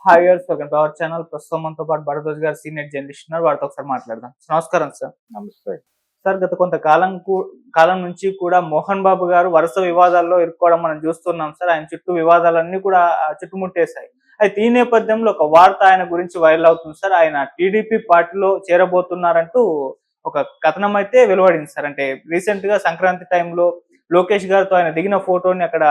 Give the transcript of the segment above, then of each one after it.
Hi viewers, welcome to our channel. ప్రస్తుతం మనతో పాటు భరద్వాజ్ గారు సీనియర్ జర్నలిస్ట్ ఉన్నారు. వారితో ఒకసారి మాట్లాడదాం. నమస్కారం సార్. నమస్తే సార్, గత కాలం నుంచి కూడా మోహన్ బాబు గారు వరుస వివాదాల్లో ఇరుక్కోవడం మనం చూస్తున్నాం సార్. ఆయన చుట్టూ వివాదాలన్నీ కూడా చుట్టుముట్టేశాయి. అయితే ఈ నేపథ్యంలో ఒక వార్త ఆయన గురించి వైరల్ అవుతుంది సార్. ఆయన టీడీపీ పార్టీలో చేరబోతున్నారంటూ ఒక కథనం అయితే వెలువడింది సార్. అంటే రీసెంట్ గా సంక్రాంతి టైంలో లోకేష్ గారితో ఆయన దిగిన ఫోటోని అక్కడ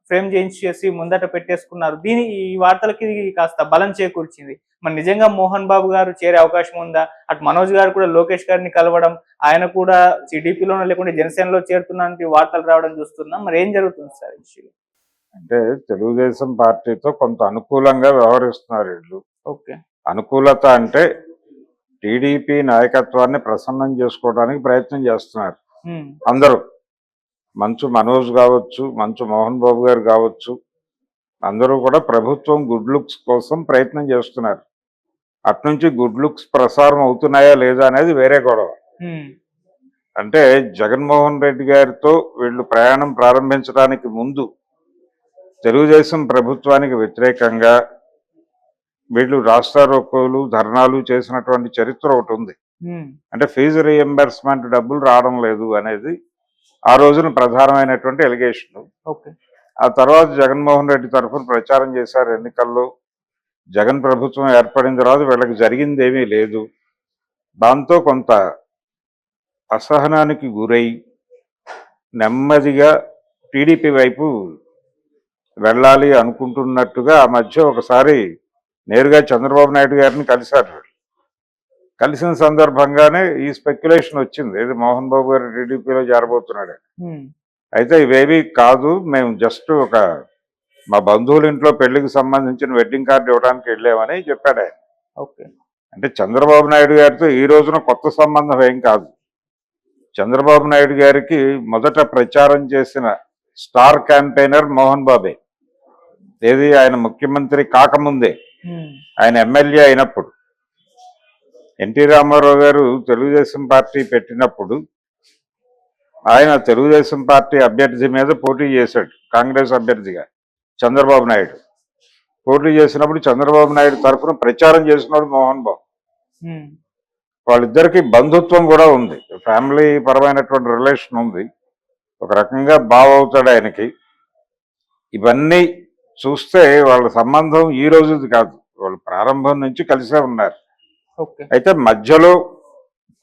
ఫ్రేమ్ చేసి ముందట పెట్టేసుకున్నారు. ఈ వార్తలకి కాస్త బలం చేకూర్చింది. మరి నిజంగా మోహన్ బాబు గారు చేరే అవకాశం ఉందా? అటు మనోజ్ గారు కూడా లోకేష్ గారిని కలవడం, ఆయన కూడా టీడీపీలోనో లేకుంటే జనసేనలో చేరుతున్నటువంటి వార్తలు రావడం చూస్తున్నాం. మరి ఏం జరుగుతుంది సార్ ఈ విషయం? అంటే తెలుగుదేశం పార్టీతో కొంత అనుకూలంగా వ్యవహరిస్తున్నారు వీళ్ళు. ఓకే. అనుకూలత అంటే టీడీపీ నాయకత్వాన్ని ప్రసన్నం చేసుకోవడానికి ప్రయత్నం చేస్తున్నారు అందరూ. మంచు మనోజ్ కావచ్చు, మంచు మోహన్ బాబు గారు కావచ్చు, అందరూ కూడా ప్రభుత్వం గుడ్ లుక్స్ కోసం ప్రయత్నం చేస్తున్నారు. అట్నుంచి గుడ్ లుక్స్ ప్రసారం అవుతున్నాయా లేదా అనేది వేరే గొడవ. అంటే జగన్మోహన్ రెడ్డి గారితో వీళ్ళు ప్రయాణం ప్రారంభించడానికి ముందు తెలుగుదేశం ప్రభుత్వానికి వ్యతిరేకంగా వీళ్ళు రాస్తారోకోలు, ధర్నాలు చేసినటువంటి చరిత్ర ఒకటి ఉంది. అంటే ఫీజు రీఎంబర్స్మెంట్ డబ్బులు రావడం లేదు అనేది ఆ రోజున ప్రధానమైనటువంటి ఎలిగేషన్. ఆ తర్వాత జగన్మోహన్ రెడ్డి తరఫున ప్రచారం చేశారు ఎన్నికల్లో. జగన్ ప్రభుత్వం ఏర్పడిన తర్వాత వీళ్ళకి జరిగింది ఏమీ లేదు. దాంతో కొంత అసహనానికి గురై నెమ్మదిగా టీడీపీ వైపు వెళ్ళాలి అనుకుంటున్నట్టుగా ఆ మధ్య ఒకసారి నేరుగా చంద్రబాబు నాయుడు గారిని కలిశారు. కలిసిన సందర్భంగానే ఈ స్పెక్యులేషన్ వచ్చింది, ఇది మోహన్ బాబు గారు టీడీపీలో చేరబోతున్నాడు. అయితే ఇవేవి కాదు, మేము జస్ట్ మా బంధువుల ఇంట్లో పెళ్లికి సంబంధించిన వెడ్డింగ్ కార్డు ఇవ్వడానికి వెళ్ళామని చెప్పాడు ఆయన. అంటే చంద్రబాబు నాయుడు గారితో ఈ రోజున కొత్త సంబంధం ఏం కాదు. చంద్రబాబు నాయుడు గారికి మొదట ప్రచారం చేసిన స్టార్ క్యాంపెయినర్ మోహన్ బాబే. ఏది ఆయన ముఖ్యమంత్రి కాకముందే, ఆయన ఎమ్మెల్యే అయినప్పుడు ఎన్టీ రామారావు గారు తెలుగుదేశం పార్టీ పెట్టినప్పుడు ఆయన తెలుగుదేశం పార్టీ అభ్యర్థి మీద పోటీ చేశాడు. కాంగ్రెస్ అభ్యర్థిగా చంద్రబాబు నాయుడు పోటీ చేసినప్పుడు చంద్రబాబు నాయుడు తరఫున ప్రచారం చేసినాడు మోహన్ బాబు. వాళ్ళిద్దరికి బంధుత్వం కూడా ఉంది, ఫ్యామిలీ పరమైనటువంటి రిలేషన్ ఉంది. ఒక రకంగా బావవుతాడు ఆయనకి. ఇవన్నీ చూస్తే వాళ్ళ సంబంధం ఈ రోజుది కాదు, వాళ్ళు ప్రారంభం నుంచి కలిసే ఉన్నారు. అయితే మధ్యలో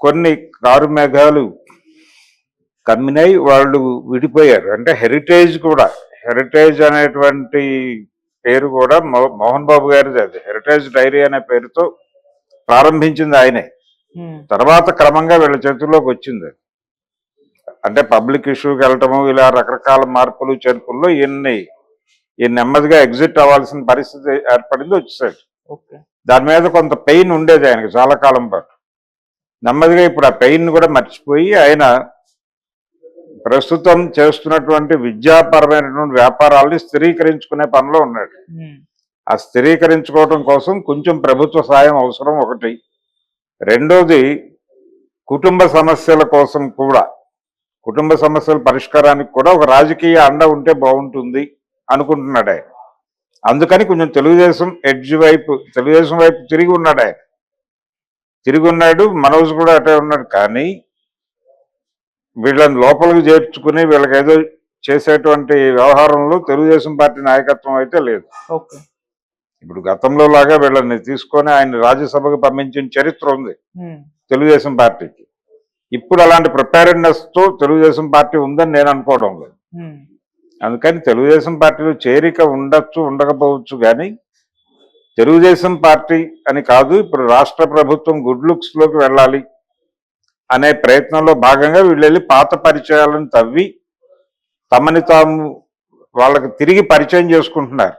కొన్ని కారు మేఘాలు కమ్మినాయి, వాళ్ళు విడిపోయారు. అంటే హెరిటేజ్ అనేటువంటి పేరు కూడా మోహన్ బాబు గారిది. అది హెరిటేజ్ డైరీ అనే పేరుతో ప్రారంభించింది ఆయనే. తర్వాత క్రమంగా వీళ్ళ చేతుల్లోకి వచ్చింది. అంటే పబ్లిక్ ఇష్యూకి వెళ్ళటము, ఇలా రకరకాల మార్పులు చేర్పుల్లో ఈ నెమ్మదిగా ఎగ్జిట్ అవ్వాల్సిన పరిస్థితి ఏర్పడింది, వచ్చేసాడు. దాని మీద కొంత పెయిన్ ఉండేది ఆయనకి చాలా కాలం పాటు. నెమ్మదిగా ఇప్పుడు ఆ పెయిన్ కూడా మర్చిపోయి ఆయన ప్రస్తుతం చేస్తున్నటువంటి విద్యాపరమైనటువంటి వ్యాపారాల్ని స్థిరీకరించుకునే పనిలో ఉన్నాడు. ఆ స్థిరీకరించుకోవడం కోసం కొంచెం ప్రభుత్వ సాయం అవసరం ఒకటి. రెండోది కుటుంబ సమస్యల కోసం కూడా, కుటుంబ సమస్యల పరిష్కారానికి కూడా ఒక రాజకీయ అండ ఉంటే బాగుంటుంది అనుకుంటున్నాడు ఆయన. అందుకని కొంచెం తెలుగుదేశం వైపు తిరిగి ఉన్నాడు. మనోజ్ కూడా అటే ఉన్నాడు. కానీ వీళ్ళని లోపలికి చేర్చుకుని వీళ్ళకి ఏదో చేసేటువంటి వ్యవహారంలో తెలుగుదేశం పార్టీ నాయకత్వం అయితే లేదు. ఇప్పుడు గతంలో లాగా వీళ్ళని తీసుకొని ఆయన రాజ్యసభకు పంపించిన చరిత్ర ఉంది తెలుగుదేశం పార్టీకి. ఇప్పుడు అలాంటి ప్రిపేర్డ్నెస్ తో తెలుగుదేశం పార్టీ ఉందని నేను అనుకోవడం లేదు. అందుకని తెలుగుదేశం పార్టీలో చేరిక ఉండొచ్చు, ఉండకపోవచ్చు, కానీ తెలుగుదేశం పార్టీ అని కాదు, ఇప్పుడు రాష్ట్ర ప్రభుత్వం గుడ్ లుక్స్ లోకి వెళ్ళాలి అనే ప్రయత్నంలో భాగంగా వీళ్ళు వెళ్ళి పాత పరిచయాలను తవ్వి తమని తాము వాళ్ళకి తిరిగి పరిచయం చేసుకుంటున్నారు.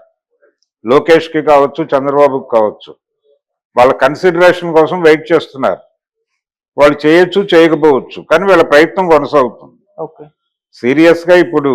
లోకేష్కి కావచ్చు, చంద్రబాబుకి కావచ్చు, వాళ్ళ కన్సిడరేషన్ కోసం వెయిట్ చేస్తున్నారు. వాళ్ళు చేయొచ్చు, చేయకపోవచ్చు, కానీ వీళ్ళ ప్రయత్నం కొనసాగుతుంది. సీరియస్ గా ఇప్పుడు